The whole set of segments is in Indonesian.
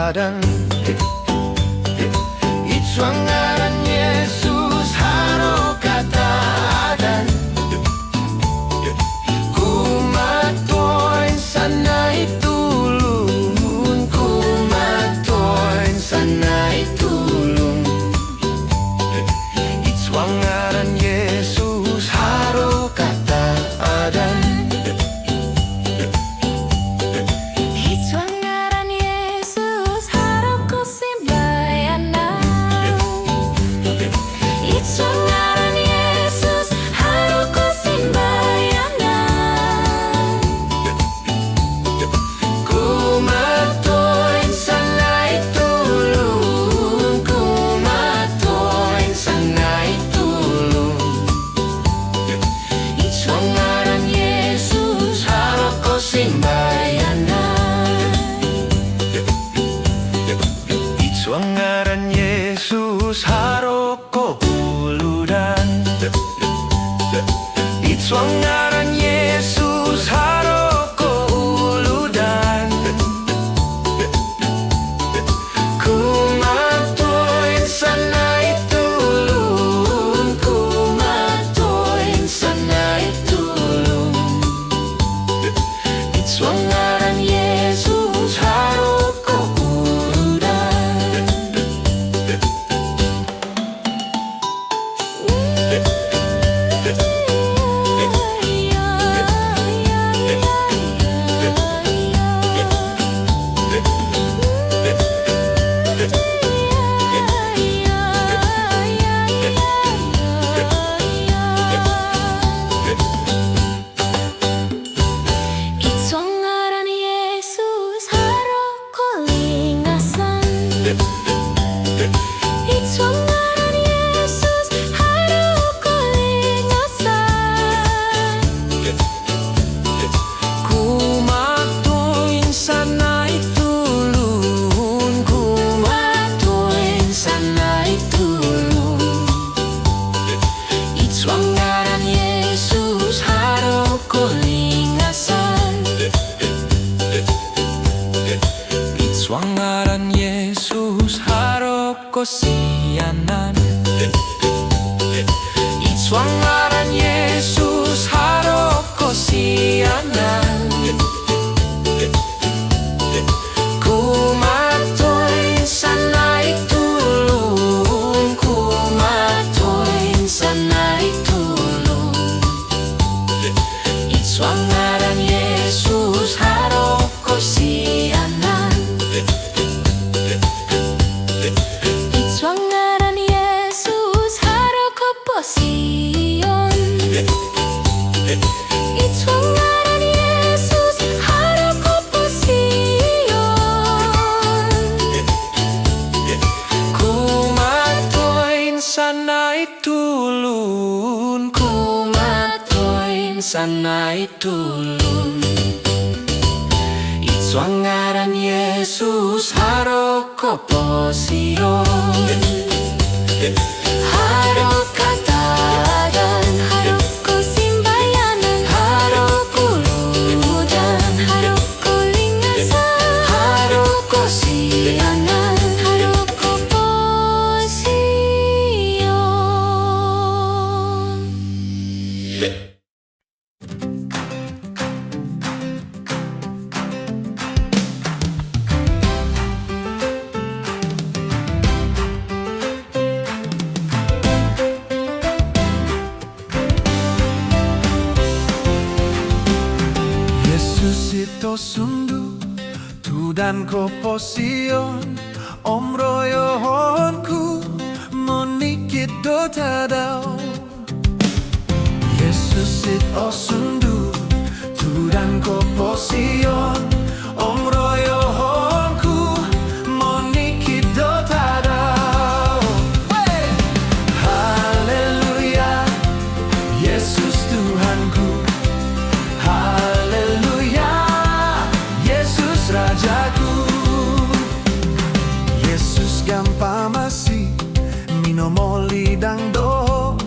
adan. Itu ngaran Yesus haro kata adan. Kumatoin sanay tulung, kumatoin sanay tulung. Itu ngaran Yesus haro kata adan. Itu ngaran Yesus haro ko uludan. Itu ngaran Yesus haro ko uludan. Kumatoin sanay tulung, kumatoin sanay tulung. Itu ngaran Yesus haro ko uludan. Ngaran Yesus haro ko sianan. Itu ngaran Yesus haro ko sianan. Kumatoin sanay tulung, kumatoin sanay tulung. Itu ngaran Yesus haro ko sianan. Itu ngaran Yesus haro ko posion. Itu ngaran Yesus haro ko posion. Kumatoin sanay tulun, kumatoin sanay tulun. Itu ngaran Yesus haro ko posion. Haro kata adan, haro ko simbayanan, haro kuludan, haro ko lingasan, haro ko sianan, haro ko posion. Ito sundu tudan ko posion om royohonku monikit do tadaw. Yesus ito sundu tudan ko posion om royohonku monikit do tadaw. Haleluya, Yesus Tuhanku. Rajaku, Yesus gampamasi minomoli dang do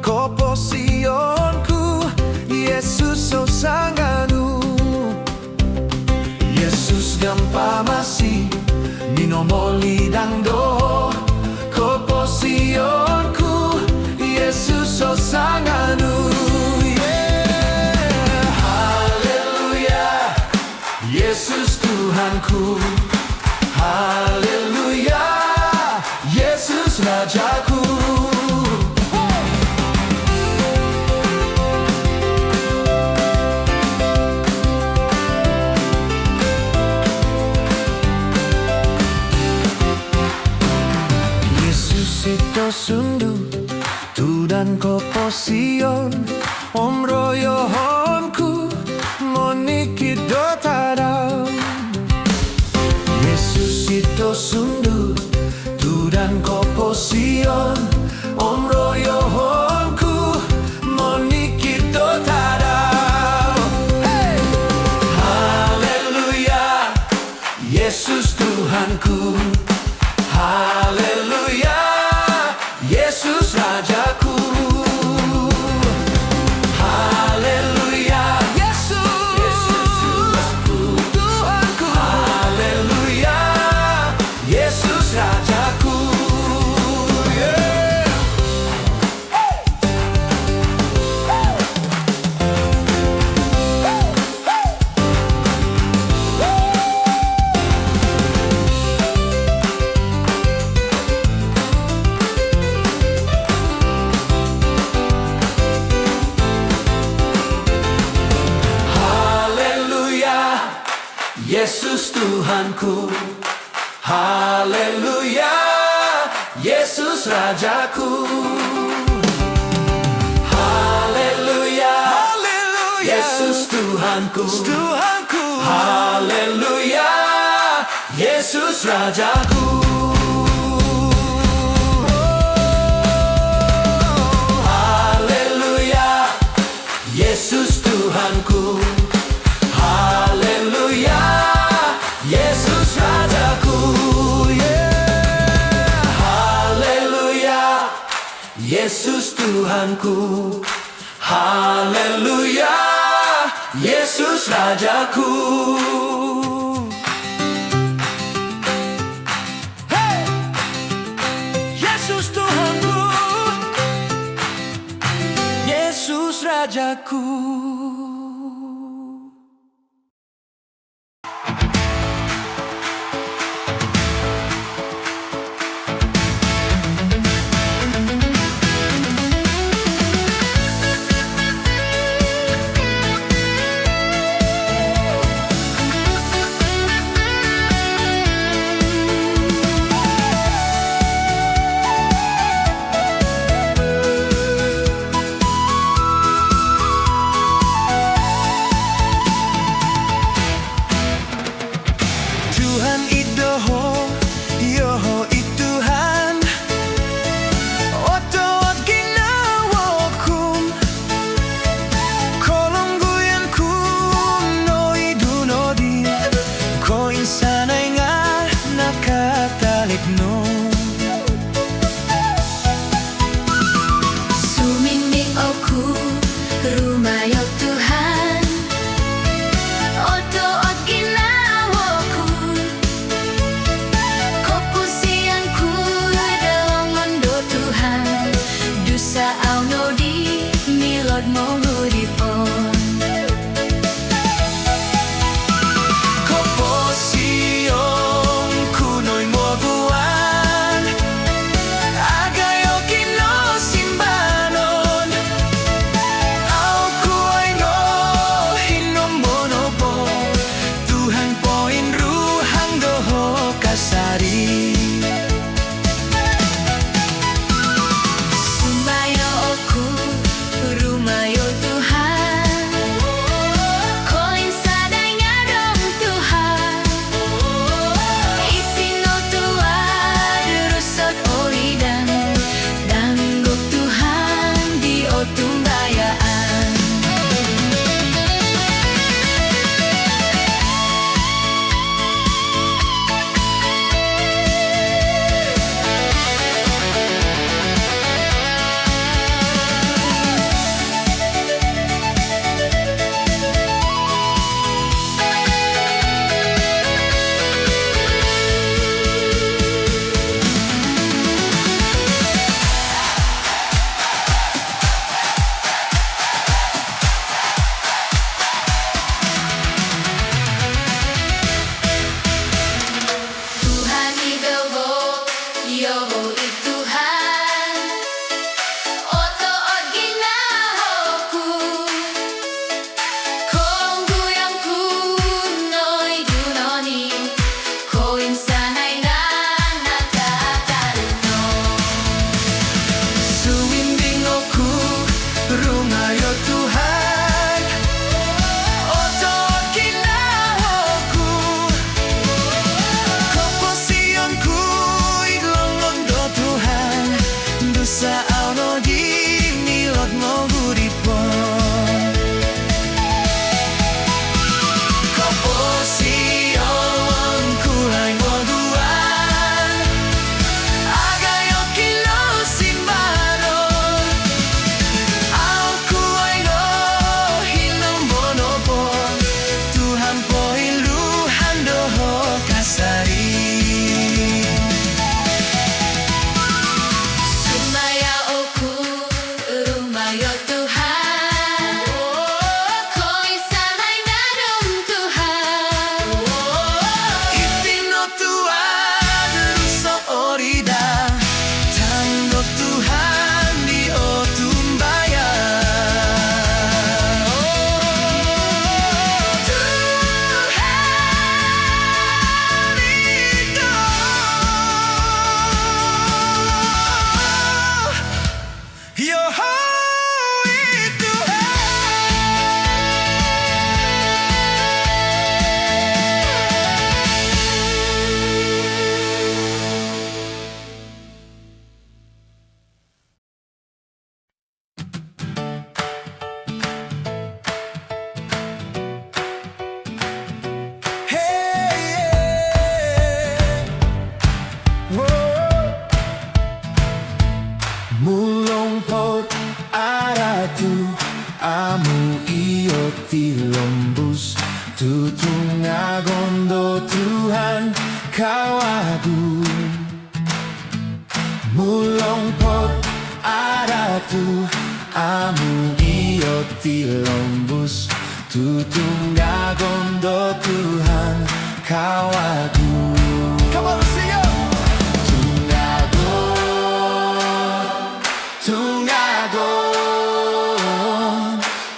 ko posionku. Yesus so sanganu, Yesus minomoli dangdo kopo sionku Yesus osanganu yeah. Haleluya Yesus Tuhanku Haleluya Yesus Rajaku Sito sundu Tudan kopo sion Om royohonku Moniki dotadam Yesus sito sundu Tudan kopo sion Om royohonku Moniki dotadam hey! Haleluya Yesus Tuhanku Haleluya Yesus Rajaku Haleluya Yesus Tuhanku Haleluya Yesus Rajaku yeah. Yesus Tuhanku Haleluya Yesus Rajaku Haleluya Yesus Tuhanku Haleluya Yesus Rajaku Haleluya Yesus Tuhanku Haleluya Yesus Rajaku yeah. Haleluya Yesus Tuhanku Haleluya Yesus Rajaku hey! Yesus Tuhanku Yesus Rajaku tu amu iyo tilombus tutungga gondo Tuhan kawaku. Come on, let's sing it.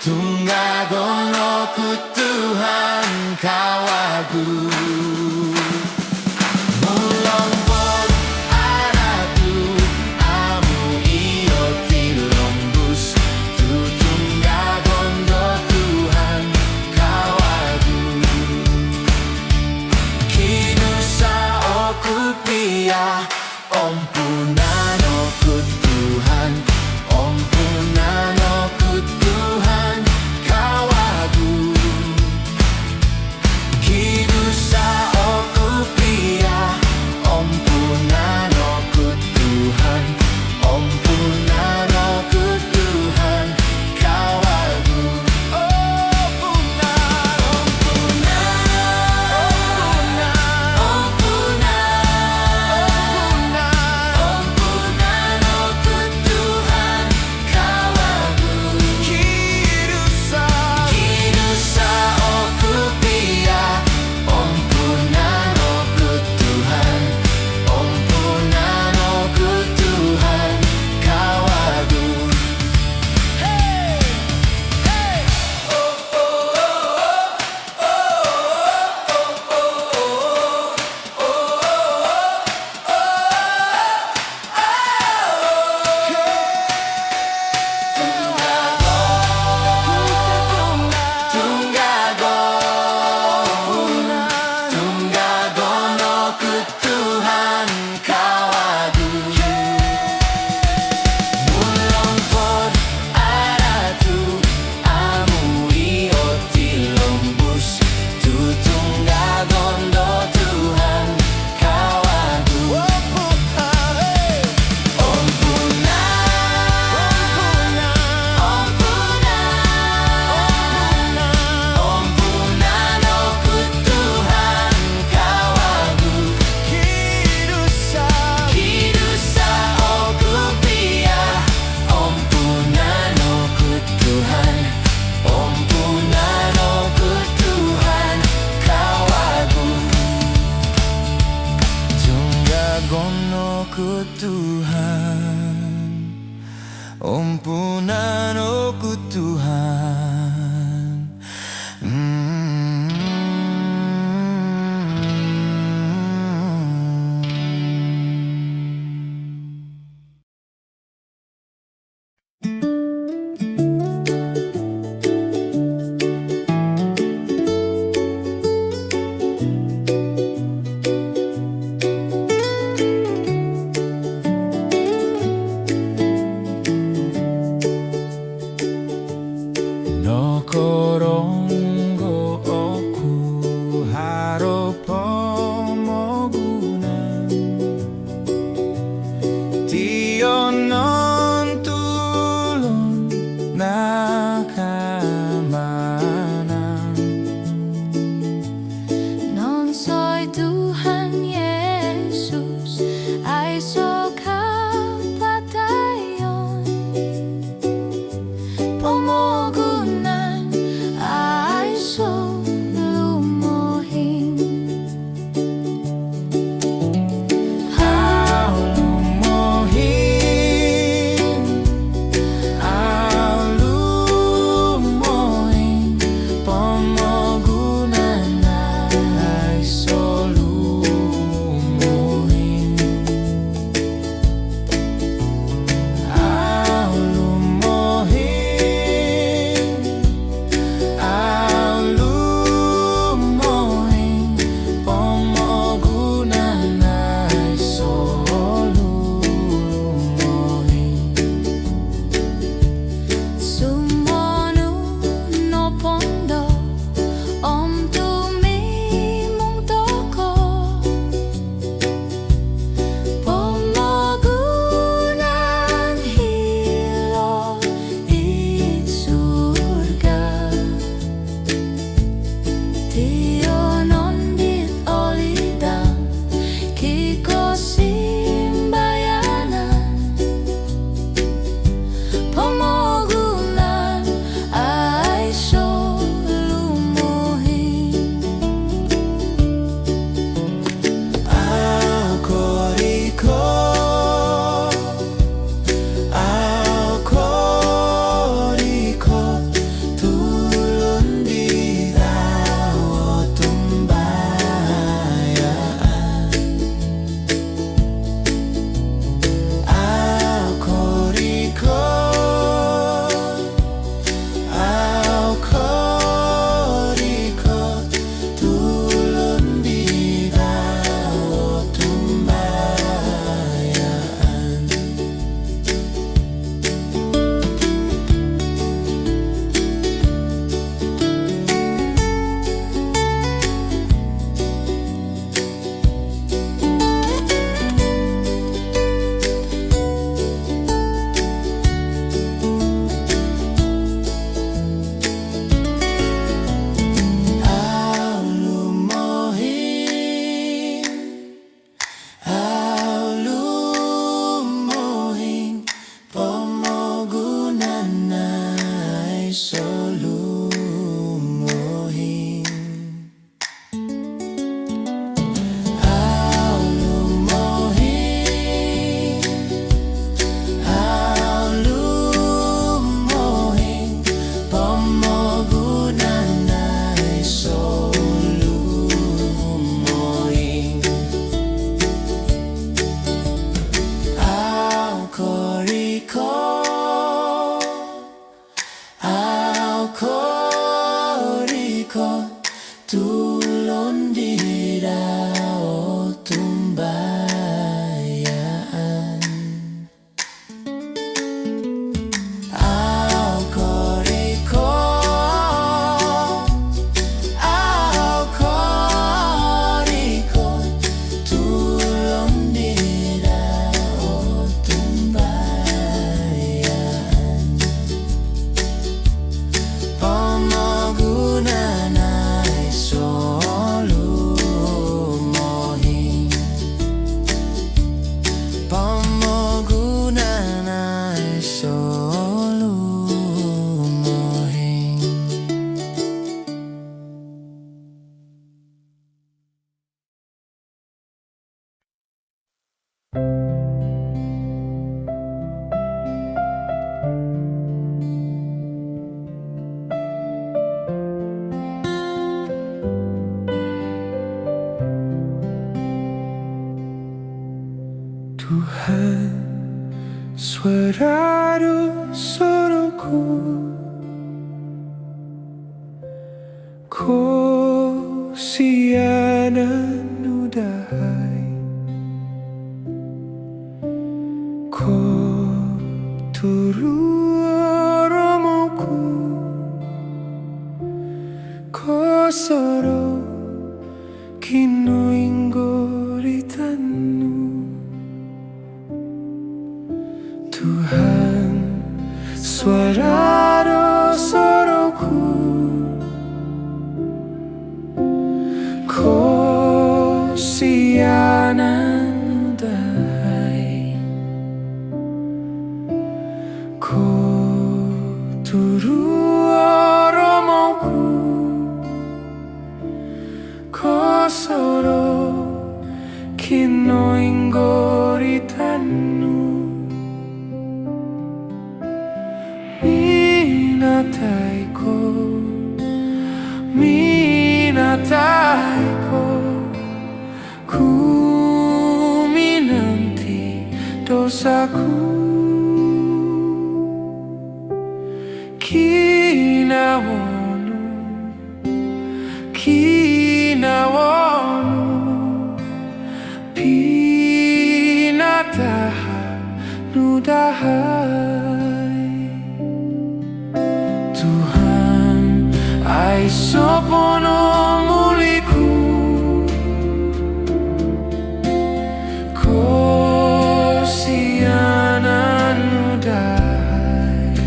Tunggagon oku Tuhan kawaku. Mulompot aratu amu iyo tilombus tutunggagon do Tuhan kawaku. Kinusa oku pia ompunan oku Tuhan, ompunan oku Tuhan kawaku. Kinusa oku pia ompunan oku Tuhan, ompunan oku Tuhan kawaku. Ompunan, ompunan oku Tuhan kawaku. Kinusa oku pia ompunan oku Tuhan, ompunan oku Tuhan kawaku. Hey, hey, tunggagon oku Tuhan kawaku. Mulompot aratu amu iyo tilombus tutunggagon do Tuhan kawaku. Ompunan oku Tuhan kawaku. Kinusa oku pia ompunan oku Tuhan, ompunan oku Tuhan kawaku. Tunggagon oku Tuhan, ompunan oku Tuhan. Tuhan, suara suruhku, kau sianan udahai, kau turu romoku, kau soro kino inggoritanu. Tuhan, suara suruhku, kau sianan udahai, kau turu romoku, kau soro kino inggoritanu. Minataiko, minataiko, ku minanti dosaku. Kinawonu, kinawonu, pinataha nudahai. Tuhan, ai sopono muliku, kau sianan udahai,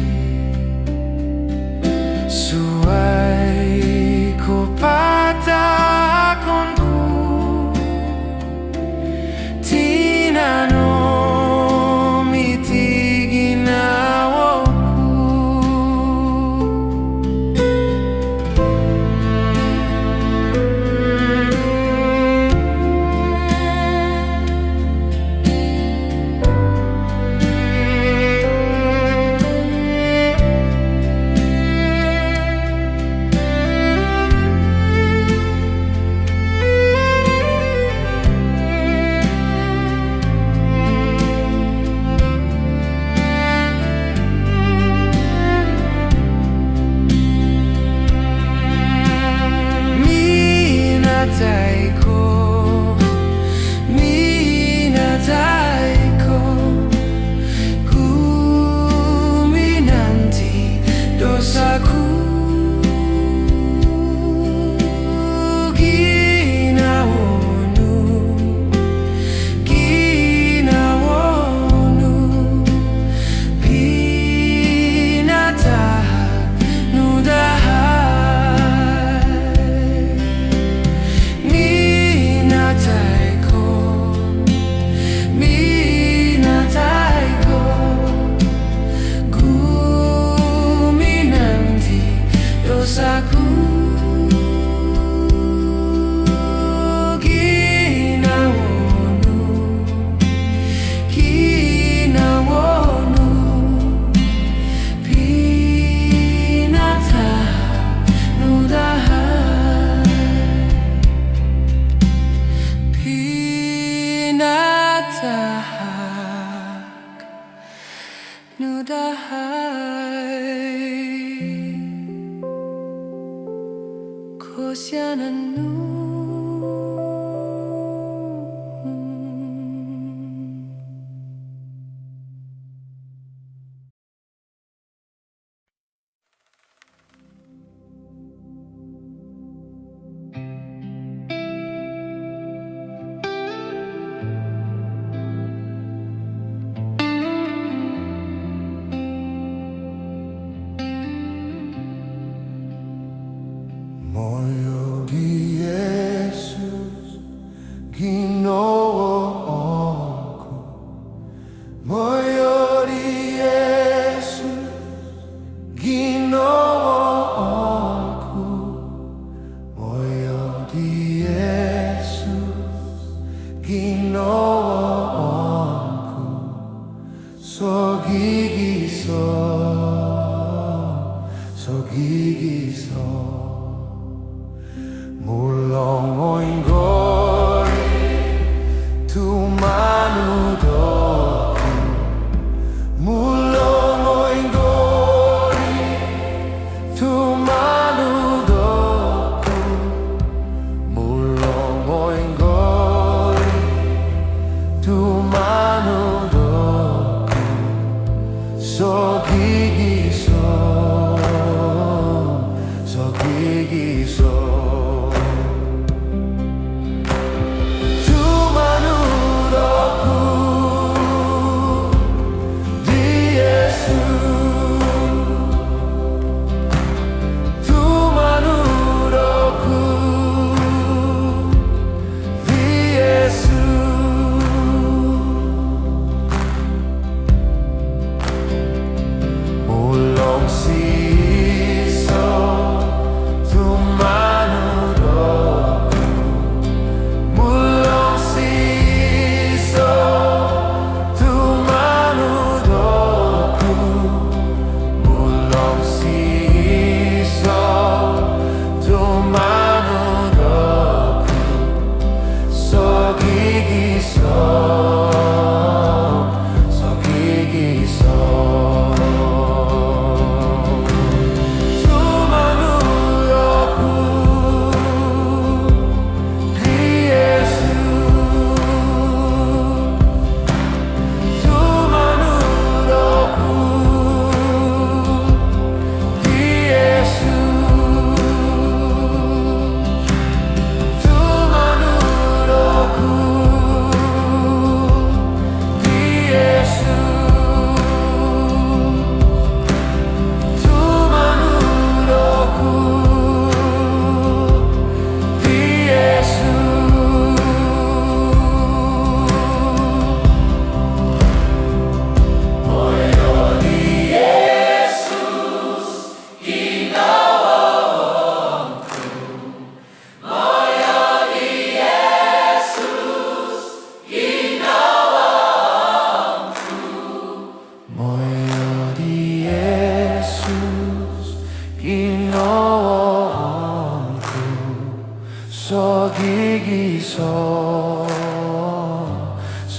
suai ko patakonku, tinano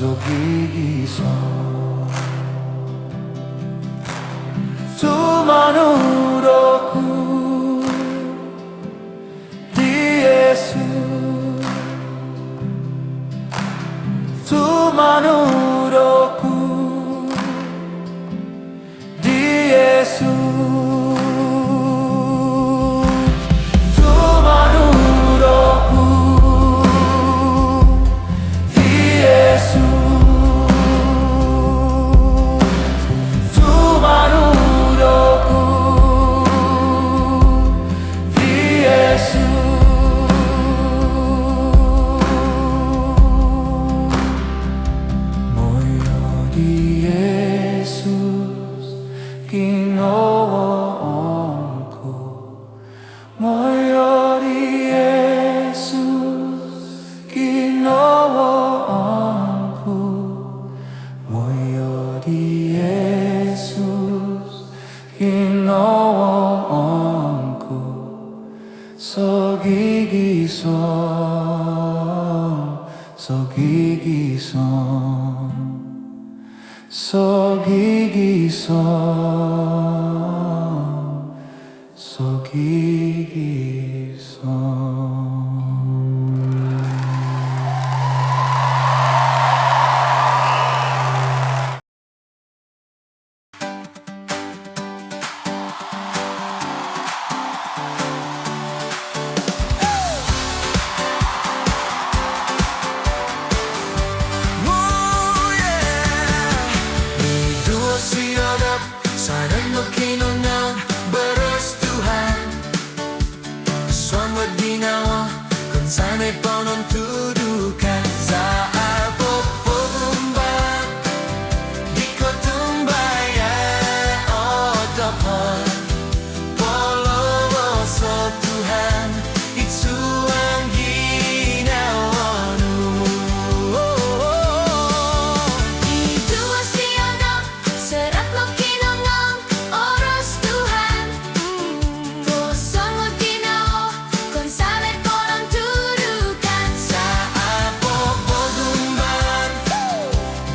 속이기서 Tumanuroku di Yesus, Tumanuroku di Yesus, Tumanuroku di Yesus. Moyo di Yesus ginawaanku, moyo di Yesus ginawaanku, sogigison, sogigison, sogigison, sogigison. Sana makinunang beres Tuhan, selamat ginawa kung sana'y panuntudukan sa pagpumbag. Di ko tumbayan o tapon, polowo sa Tuhan, itu ang ginawa nu. Itu si anak serap makinang oras Tuhan, kosong maginaw kung sana'y porang tudukan Sa pagpumbag,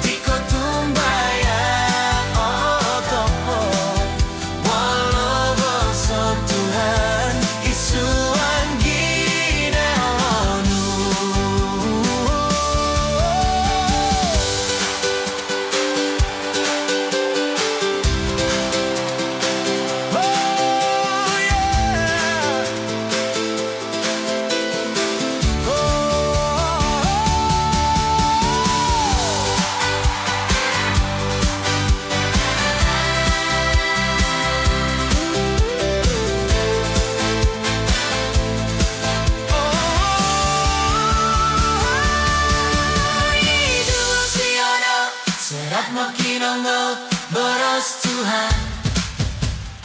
di ko tumbayan o tapon, polowo sa Tuhan, itu ang ginawa nu. Itu si anak serap makinangot beras Tuhan,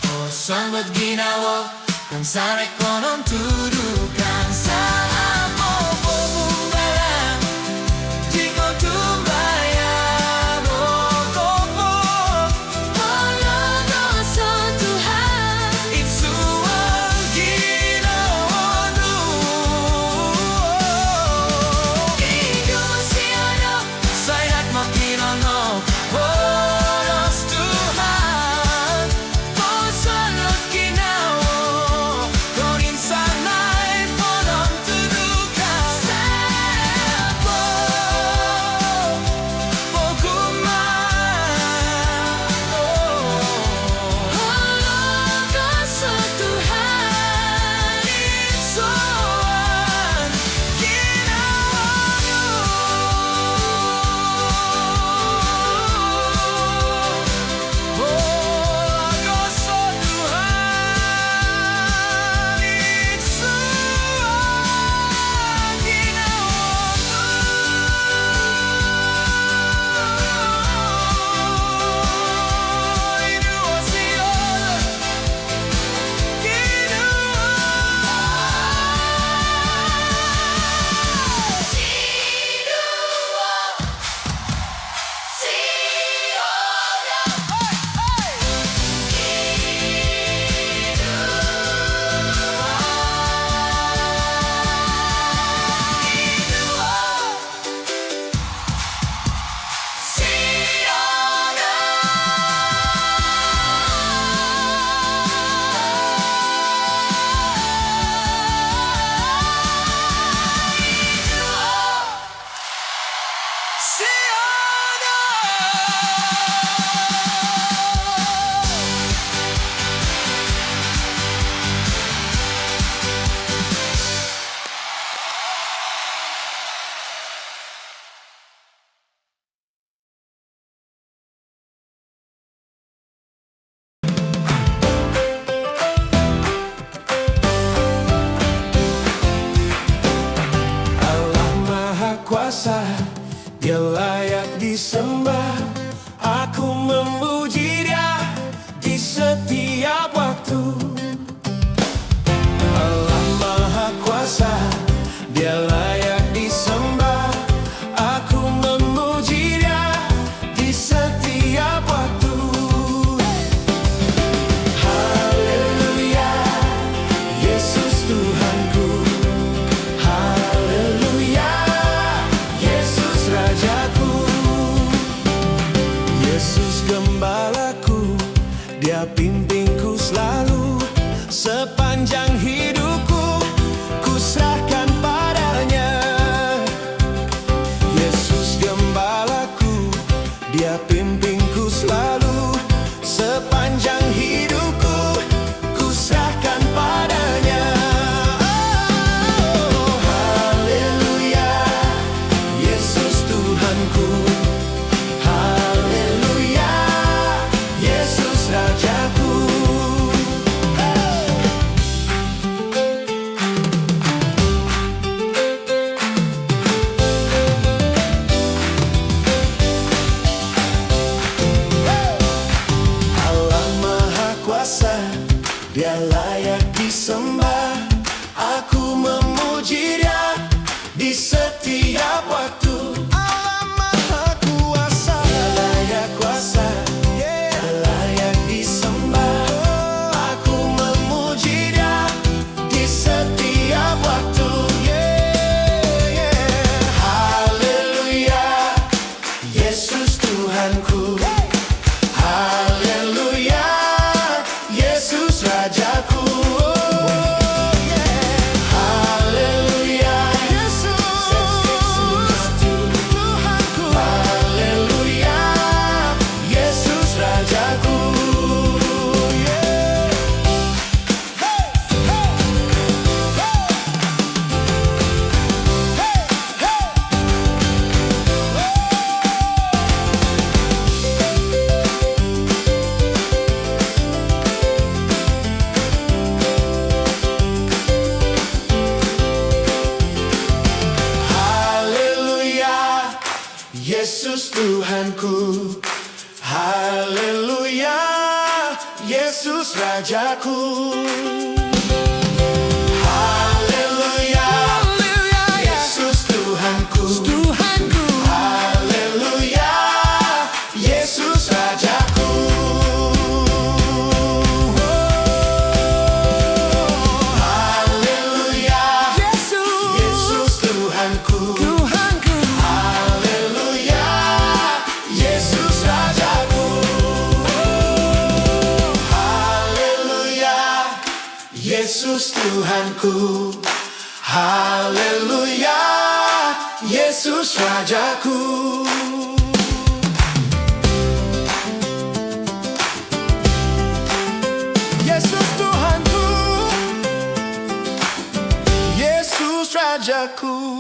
kosong ginawa kung sana'y konong tudukan sa pagpumbag. Di ko tumbayan o tapon, polowo sa Tuhan. itu ang ginawa nu. Itu si anak Saya't makinanong oras Tuhan, posalot ginawa kung insana'y Dia layak disembah, aku memuji Dia di setiap waktu. Allah Maha Kuasa, Dia layak disembah, aku memuji Dia di setiap waktu. Haleluya, Yesus Tuhanku. Haleluya, Yesus Rajaku. Yesus Gembalaku, Dia pimpinku selalu. Sepanjang hidupku, ku serahkan padanya. Yesus Gembalaku, Dia pimpinku selalu. Sepanjang hidupku, ku serahkan padanya. Oh, haleluya, Yesus Tuhanku. Haleluya, Yesus Rajaku. Allah Maha Kuasa, Dia layak disembah, aku memuji Dia di setiap waktu. Allah Maha Kuasa, Dia layak kuasa, Dia layak disembah, aku memuji Dia di setiap waktu. Haleluya, Yesus Tuhanku. Haleluya, Yesus Rajaku. Haleluya, Yesus Tuhanku. Haleluya, Yesus Rajaku. Haleluya, Yesus Tuhanku. Haleluya, Yesus Rajaku. Haleluya, Yesus Tuhanku. Haleluya, Yesus Rajaku. Haleluya, Yesus Tuhanku. Haleluya, Yesus Rajaku. Haleluya, Yesus Tuhanku. Haleluya, Yesus Rajaku. Yesus Tuhanku, Yesus Rajaku.